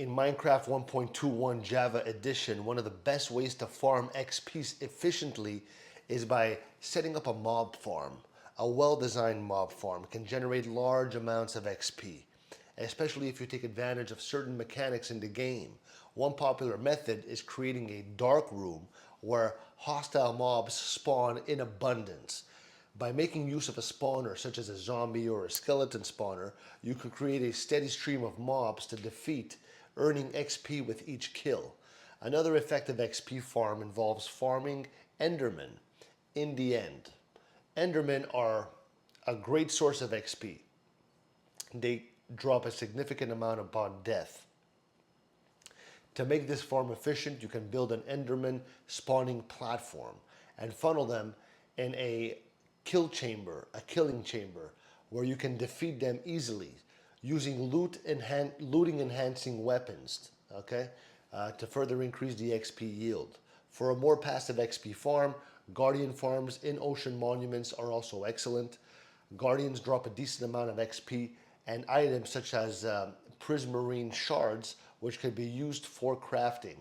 In Minecraft 1.21 Java Edition, one of the best ways to farm XP efficiently is by setting up a mob farm. A well-designed mob farm can generate large amounts of XP, especially if you take advantage of certain mechanics in the game. One popular method is creating a dark room where hostile mobs spawn in abundance. By making use of a spawner such as a zombie or a skeleton spawner, you can create a steady stream of mobs to defeat, earning XP with each kill. Another effective XP farm involves farming endermen in the end. Endermen are a great source of XP. They drop a significant amount upon death. To make this farm efficient, you can build an enderman spawning platform and funnel them in a a killing chamber, where you can defeat them easily using looting enhancing weapons, okay, to further increase the XP yield. For a more passive XP farm, guardian farms in ocean monuments are also excellent. Guardians drop a decent amount of XP, and items such as prismarine shards, which can be used for crafting.